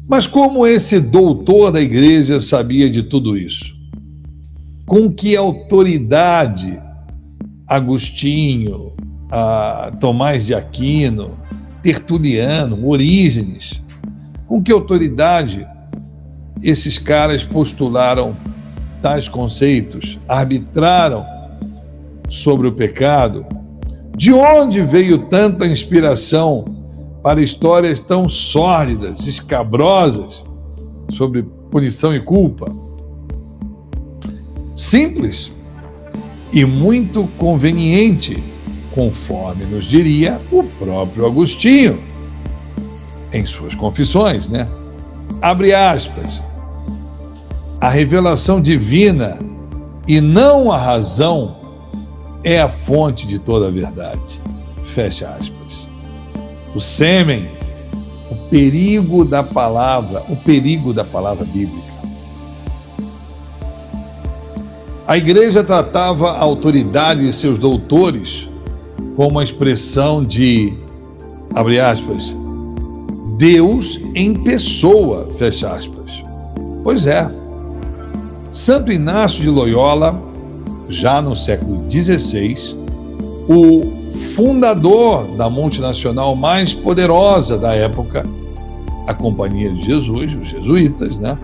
Mas como esse doutor da igreja sabia de tudo isso? Com que autoridade Agostinho, Tomás de Aquino, Tertuliano, Orígenes, com que autoridade esses caras postularam tais conceitos, arbitraram sobre o pecado? De onde veio tanta inspiração para histórias tão sórdidas, escabrosas, sobre punição e culpa? Simples e muito conveniente, conforme nos diria o próprio Agostinho em suas confissões, né? Abre aspas. A revelação divina e não a razão é a fonte de toda a verdade. Fecha aspas. O sêmen, o perigo da palavra bíblica. A igreja tratava a autoridade de seus doutores como uma expressão de, abre aspas, Deus em pessoa, fecha aspas. Pois é. Santo Inácio de Loyola, já no século XVI, o fundador da multinacional mais poderosa da época, a Companhia de Jesus, os jesuítas, né,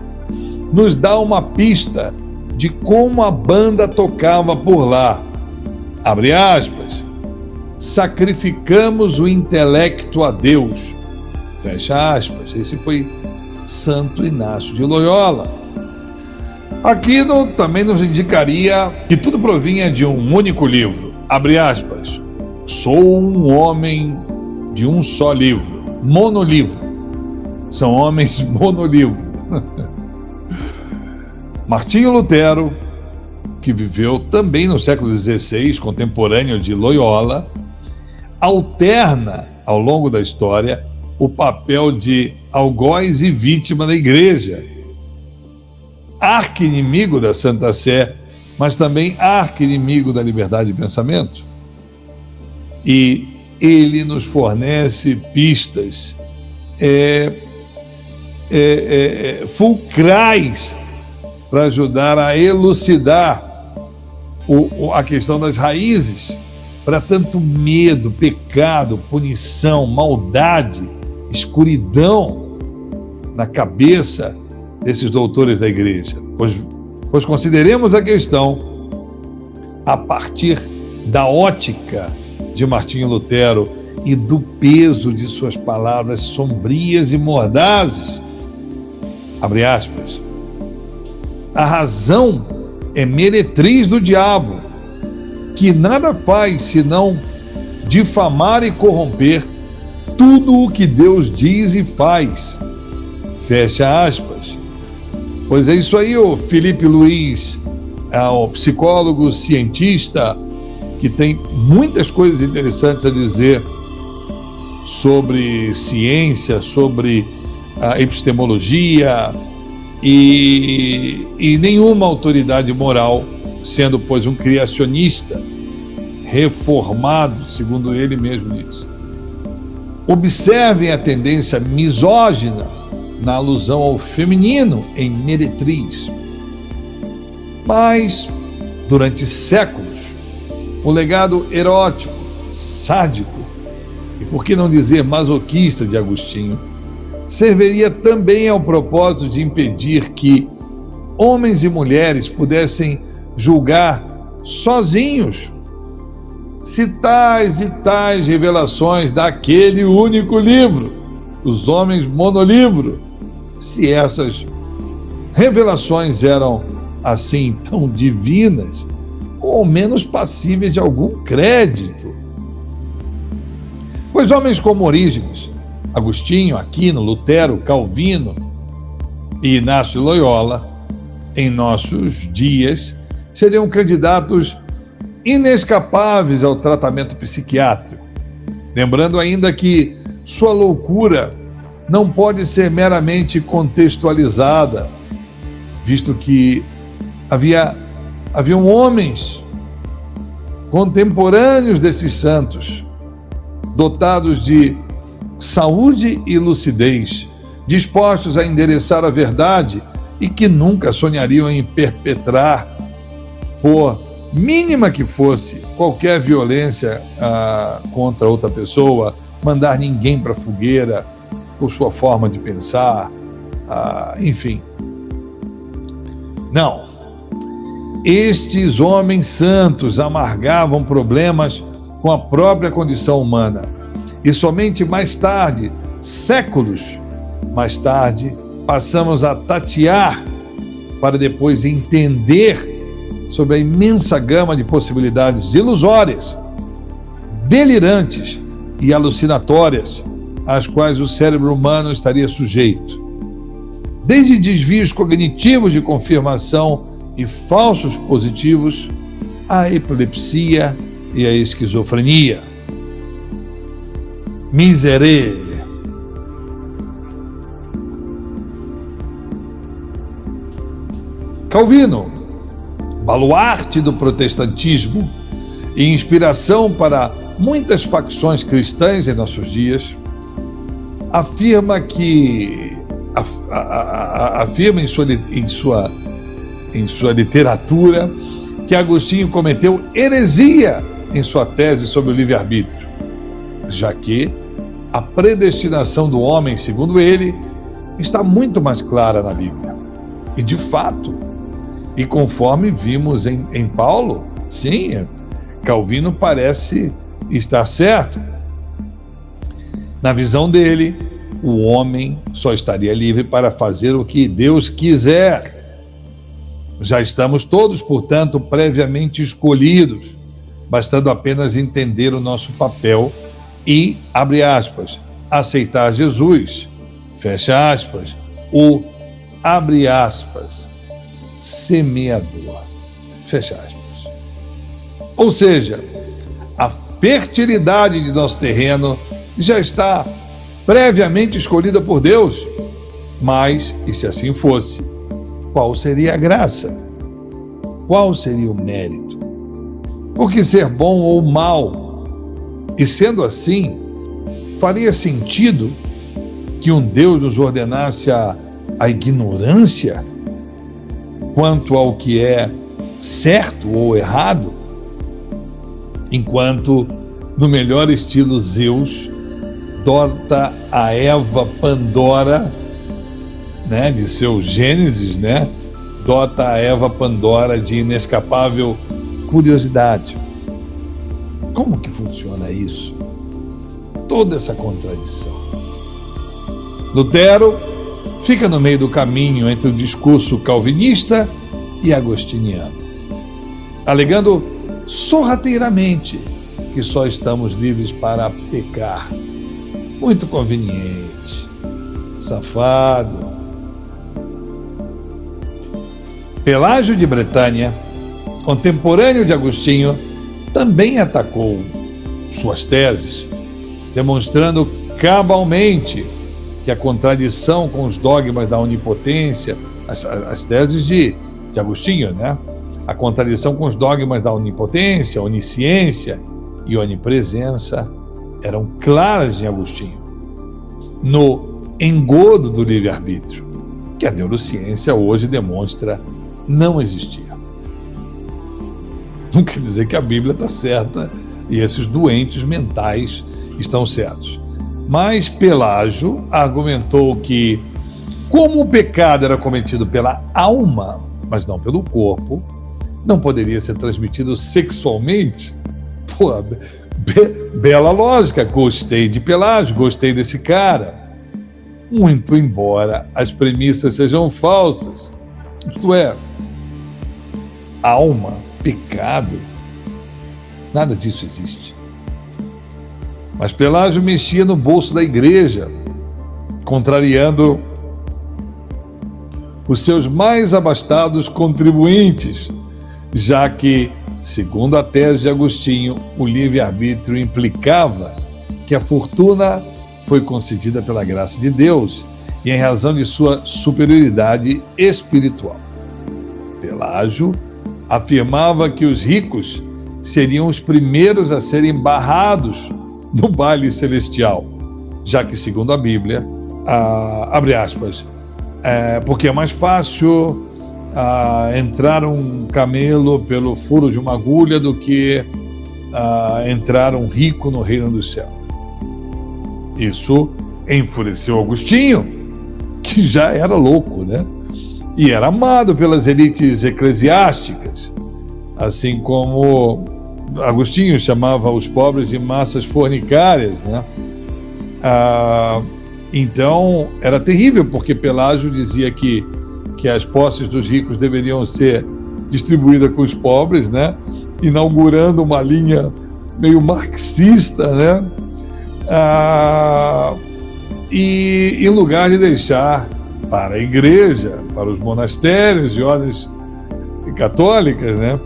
nos dá uma pista de como a banda tocava por lá. Abre aspas. Sacrificamos o intelecto a Deus. Fecha aspas. Esse foi Santo Inácio de Loyola. Aquino também nos indicaria que tudo provinha de um único livro. Abre aspas. Sou um homem de um só livro. Monolivro. São homens monolivro. Martinho Lutero, que viveu também no século XVI, contemporâneo de Loyola, alterna, ao longo da história, o papel de algoz e vítima da igreja. Arqui-inimigo da Santa Sé, mas também arqui-inimigo da liberdade de pensamento. E ele nos fornece pistas fulcrais para ajudar a elucidar a questão das raízes para tanto medo, pecado, punição, maldade, escuridão na cabeça desses doutores da igreja. Pois consideremos a questão a partir da ótica de Martinho Lutero e do peso de suas palavras sombrias e mordazes. Abre aspas. A razão é meretriz do diabo, que nada faz senão difamar e corromper tudo o que Deus diz e faz. Fecha aspas. Pois é isso aí, o Felipe Luiz, o psicólogo, cientista, que tem muitas coisas interessantes a dizer sobre ciência, sobre a epistemologia, e nenhuma autoridade moral, sendo, pois, um criacionista reformado, segundo ele mesmo diz. Observem a tendência misógina na alusão ao feminino em meretriz. Mas, durante séculos, o legado erótico, sádico e, por que não dizer, masoquista de Agostinho, serviria também ao propósito de impedir que homens e mulheres pudessem julgar sozinhos se tais e tais revelações daquele único livro, os homens monolivro, se essas revelações eram assim tão divinas ou ao menos passíveis de algum crédito. Pois homens como Orígenes, Agostinho, Aquino, Lutero, Calvino e Inácio de Loyola, em nossos dias, seriam candidatos inescapáveis ao tratamento psiquiátrico. Lembrando ainda que sua loucura não pode ser meramente contextualizada, visto que haviam homens contemporâneos desses santos, dotados de saúde e lucidez, dispostos a endereçar a verdade e que nunca sonhariam em perpetrar, por mínima que fosse, qualquer violência contra outra pessoa, mandar ninguém para a fogueira por sua forma de pensar, enfim. Não. Estes homens santos amargavam problemas com a própria condição humana. E somente mais tarde, séculos mais tarde, passamos a tatear para depois entender sobre a imensa gama de possibilidades ilusórias, delirantes e alucinatórias às quais o cérebro humano estaria sujeito. Desde desvios cognitivos de confirmação e falsos positivos, a epilepsia e a esquizofrenia. Miserere. Calvino, baluarte do protestantismo e inspiração para muitas facções cristãs em nossos dias, afirma em sua literatura que Agostinho cometeu heresia em sua tese sobre o livre-arbítrio, já que a predestinação do homem, segundo ele, está muito mais clara na Bíblia. E de fato, e conforme vimos em Paulo, sim, Calvino parece estar certo. Na visão dele, o homem só estaria livre para fazer o que Deus quiser. Já estamos todos, portanto, previamente escolhidos, bastando apenas entender o nosso papel e, abre aspas, aceitar Jesus, fecha aspas, o, abre aspas, semeador, fecha aspas. Ou seja, a fertilidade de nosso terreno já está previamente escolhida por Deus. Mas, e se assim fosse, qual seria a graça? Qual seria o mérito? Por que ser bom ou mal? E sendo assim, faria sentido que um Deus nos ordenasse a ignorância quanto ao que é certo ou errado, enquanto, no melhor estilo Zeus, dota a Eva Pandora, né, de seu Gênesis, né, dota a Eva Pandora de inescapável curiosidade. Como que funciona isso? Toda essa contradição. Lutero fica no meio do caminho entre o discurso calvinista e agostiniano, alegando sorrateiramente que só estamos livres para pecar. Muito conveniente, safado. Pelágio de Bretanha, contemporâneo de Agostinho, também atacou suas teses, demonstrando cabalmente que a contradição com os dogmas da onipotência, as teses de Agostinho, né? A contradição com os dogmas da onipotência, onisciência e onipresença eram claras em Agostinho, no engodo do livre-arbítrio, que a neurociência hoje demonstra não existir. Não quer dizer que a Bíblia está certa e esses doentes mentais estão certos. Mas Pelágio argumentou que, como o pecado era cometido pela alma, mas não pelo corpo, não poderia ser transmitido sexualmente. Pô, bela lógica, gostei de Pelágio, gostei desse cara. Muito embora as premissas sejam falsas. Isto é, alma, pecado, nada disso existe. Mas Pelágio mexia no bolso da igreja, contrariando os seus mais abastados contribuintes, já que, segundo a tese de Agostinho, o livre-arbítrio implicava que a fortuna foi concedida pela graça de Deus e em razão de sua superioridade espiritual. Pelágio afirmava que os ricos seriam os primeiros a serem barrados no baile celestial, já que, segundo a Bíblia, abre aspas, porque é mais fácil entrar um camelo pelo furo de uma agulha do que entrar um rico no reino do céu. Isso enfureceu Agostinho, que já era louco, né? E era amado pelas elites eclesiásticas, assim como Agostinho chamava os pobres de massas fornicárias, né? Então era terrível, porque Pelágio dizia que as posses dos ricos deveriam ser distribuídas com os pobres, né? Inaugurando uma linha meio marxista, né? E em lugar de deixar para a igreja, para os monastérios e ordens católicas, né?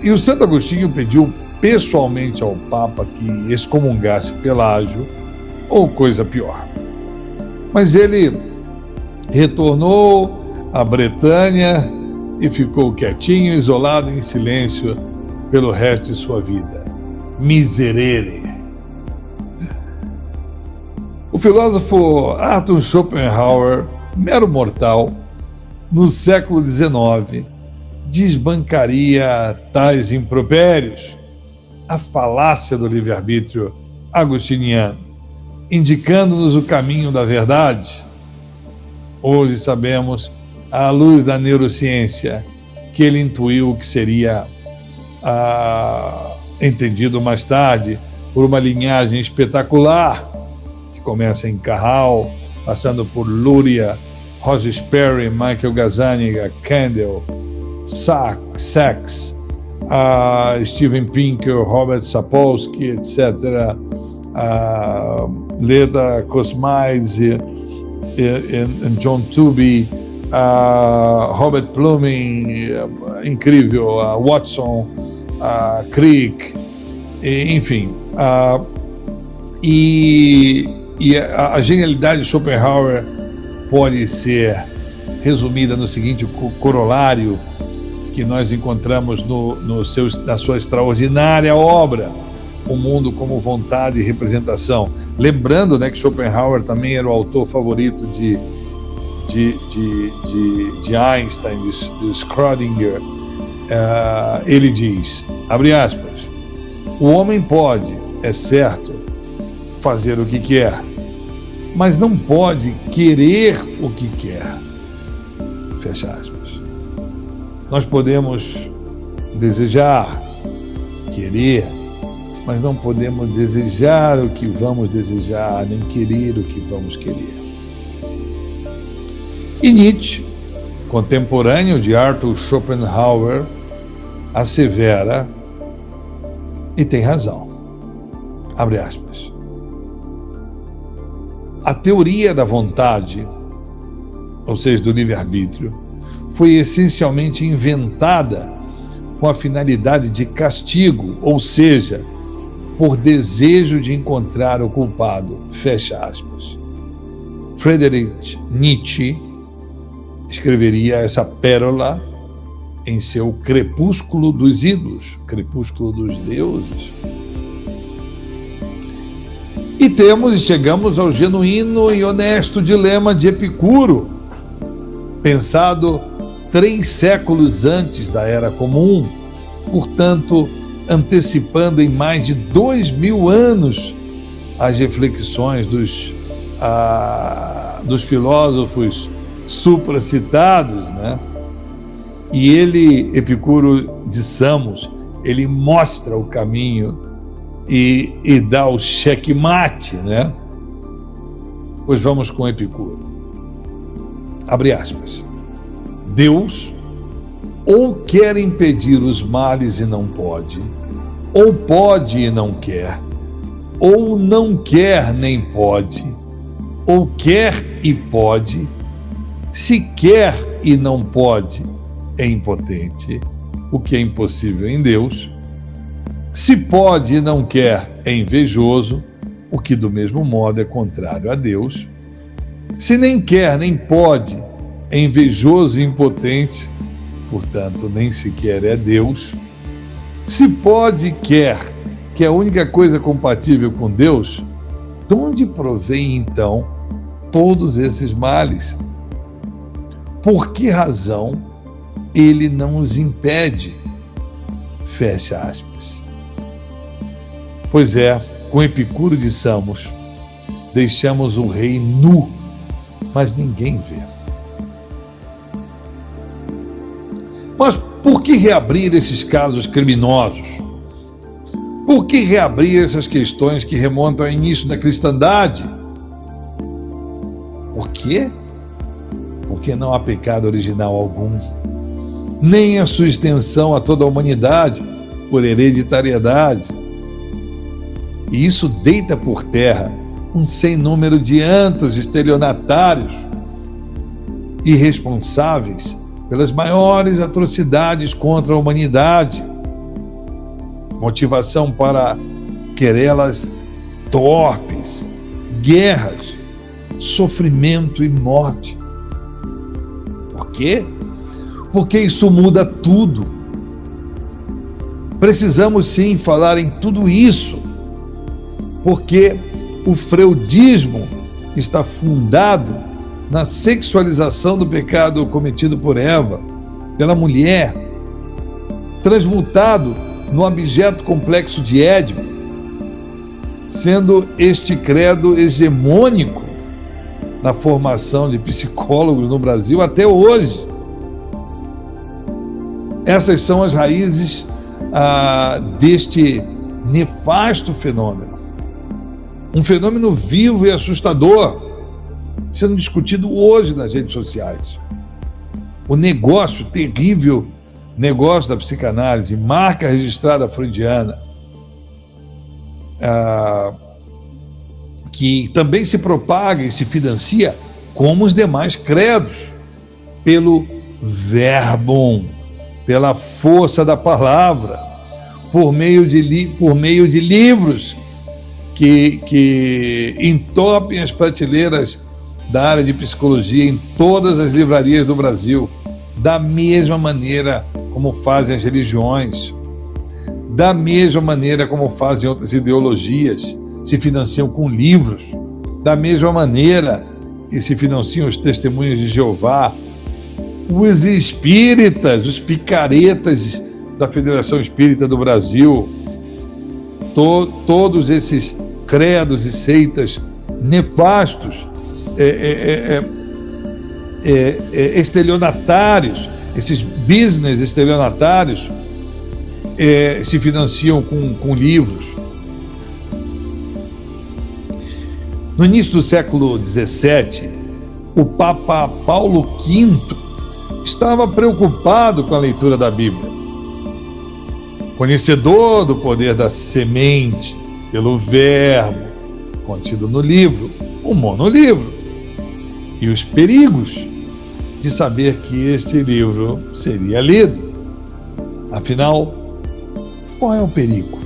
E o Santo Agostinho pediu pessoalmente ao Papa que excomungasse Pelágio, ou coisa pior. Mas ele retornou à Bretanha e ficou quietinho, isolado em silêncio pelo resto de sua vida. Miserere. O filósofo Arthur Schopenhauer, mero mortal, no século XIX, desbancaria tais impropérios, a falácia do livre-arbítrio agostiniano, indicando-nos o caminho da verdade. Hoje sabemos, à luz da neurociência, que ele intuiu que seria entendido mais tarde por uma linhagem espetacular, que começa em Cajal, passando por Luria, Roger Sperry, Michael Gazzaniga, Kendall, Sachs, Steven Pinker, Robert Sapolsky, etc., Leda Cosmides e John Tooby, Robert Plumbing, incrível, Watson, Crick, enfim. E a genialidade de Schopenhauer pode ser resumida no seguinte corolário que nós encontramos na sua extraordinária obra, O Mundo como Vontade e Representação. Lembrando, né, que Schopenhauer também era o autor favorito de Einstein, de Schrödinger. Ele diz, abre aspas, o homem pode, é certo, fazer o que quer, mas não pode querer o que quer. Fecha aspas. Nós podemos desejar, querer, mas não podemos desejar o que vamos desejar, nem querer o que vamos querer. E Nietzsche, contemporâneo de Arthur Schopenhauer, assevera, e tem razão, abre aspas, a teoria da vontade, ou seja, do livre-arbítrio, foi essencialmente inventada com a finalidade de castigo, ou seja, por desejo de encontrar o culpado, fecha aspas. Friedrich Nietzsche escreveria essa pérola em seu Crepúsculo dos Ídolos, Crepúsculo dos Deuses. E chegamos ao genuíno e honesto dilema de Epicuro, pensado 3 séculos antes da Era Comum, portanto, antecipando em mais de 2000 anos as reflexões dos filósofos supracitados, né? E Epicuro de Samos, ele mostra o caminho e dá o checkmate, né? Pois vamos com Epicuro. Abre aspas. Deus ou quer impedir os males e não pode, ou pode e não quer, ou não quer nem pode, ou quer e pode, se quer e não pode, é impotente, o que é impossível em Deus, se pode e não quer, é invejoso, o que do mesmo modo é contrário a Deus, se nem quer nem pode, é invejoso e impotente, portanto, nem sequer é Deus. Se pode e quer, que é a única coisa compatível com Deus, de onde provém então todos esses males? Por que razão ele não os impede? Fecha aspas. Pois é, com Epicuro de Samos, deixamos o rei nu, mas ninguém vê. Mas por que reabrir esses casos criminosos? Por que reabrir essas questões que remontam ao início da cristandade? Por quê? Porque não há pecado original algum, nem a sua extensão a toda a humanidade por hereditariedade. E isso deita por terra um sem número de antros estelionatários irresponsáveis pelas maiores atrocidades contra a humanidade, motivação para querelas torpes, guerras, sofrimento e morte. Por quê? Porque isso muda tudo. Precisamos sim falar em tudo isso, porque o freudismo está fundado na sexualização do pecado cometido por Eva, pela mulher, transmutado no abjeto complexo de Édipo, sendo este credo hegemônico na formação de psicólogos no Brasil até hoje. Essas são as raízes deste nefasto fenômeno. Um fenômeno vivo e assustador, sendo discutido hoje nas redes sociais. O negócio, terrível negócio da psicanálise, marca registrada freudiana, que também se propaga e se financia como os demais credos, pelo verbum, pela força da palavra, por meio de livros que entopem as prateleiras da área de psicologia em todas as livrarias do Brasil, da mesma maneira como fazem as religiões, da mesma maneira como fazem outras ideologias, se financiam com livros, da mesma maneira que se financiam os testemunhos de Jeová, os espíritas, os picaretas da Federação Espírita do Brasil, todos esses credos e seitas nefastos, estelionatários, esses business estelionatários, se financiam com livros. No início do século XVII, o Papa Paulo V estava preocupado com a leitura da Bíblia. Conhecedor do poder da semente pelo verbo contido no livro, o monolivro, e os perigos de saber que este livro seria lido. Afinal, qual é o perigo?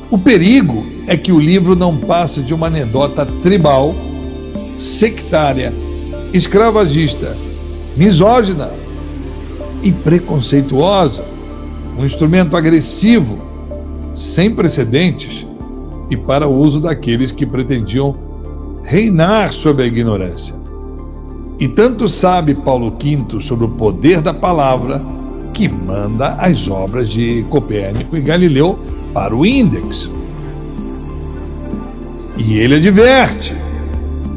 O perigo é que o livro não passe de uma anedota tribal, sectária, escravagista, misógina e preconceituosa, um instrumento agressivo, sem precedentes, e para o uso daqueles que pretendiam reinar sobre a ignorância. E tanto sabe Paulo V sobre o poder da palavra, que manda as obras de Copérnico e Galileu para o índex. E ele adverte,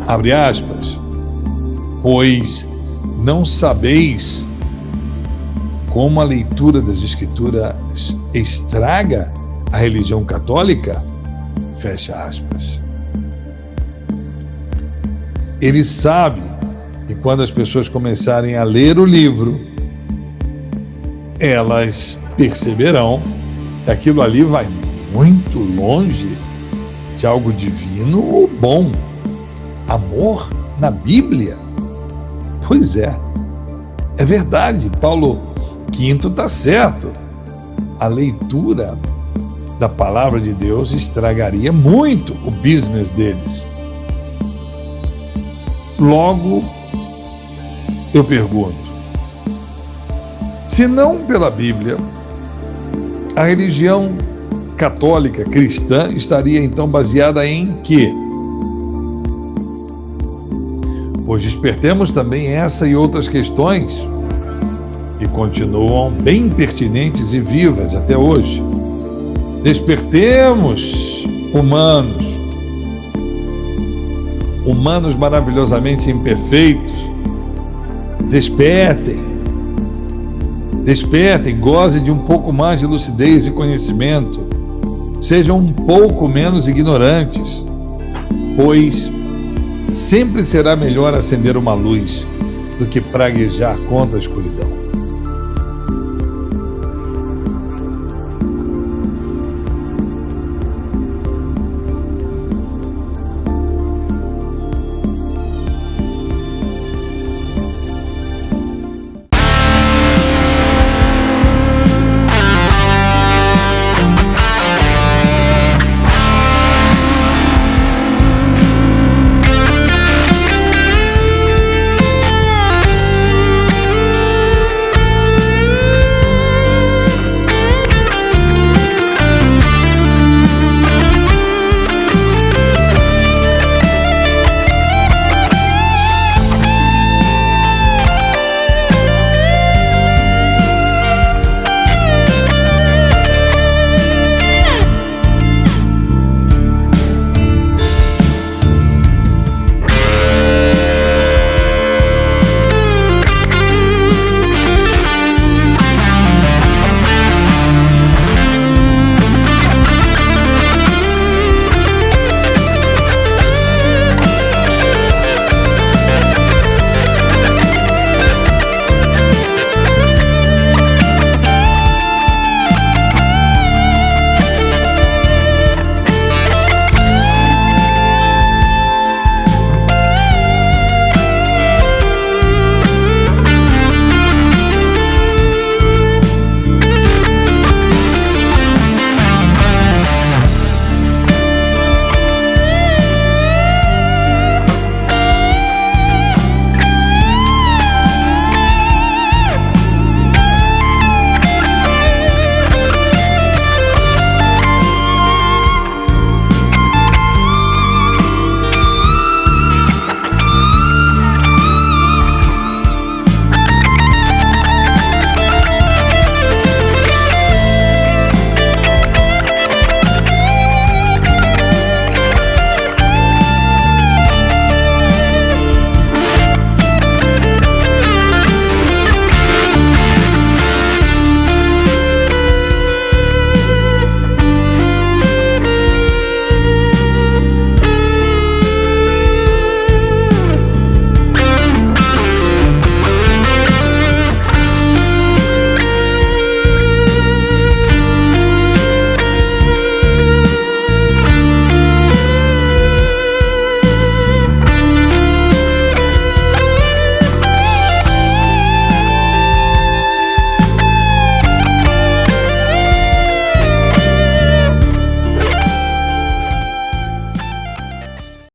abre aspas, pois não sabeis como a leitura das Escrituras estraga a religião católica? Fecha aspas. Ele sabe que quando as pessoas começarem a ler o livro, elas perceberão que aquilo ali vai muito longe de algo divino ou bom. Amor na Bíblia? Pois é verdade, Paulo V está certo. A leitura da palavra de Deus estragaria muito o business deles. Logo, eu pergunto, se não pela Bíblia, a religião católica cristã estaria então baseada em quê? Pois despertemos também essa e outras questões que continuam bem pertinentes e vivas até hoje. Despertemos, humanos maravilhosamente imperfeitos. Despertem, gozem de um pouco mais de lucidez e conhecimento. Sejam um pouco menos ignorantes, pois sempre será melhor acender uma luz do que praguejar contra a escuridão.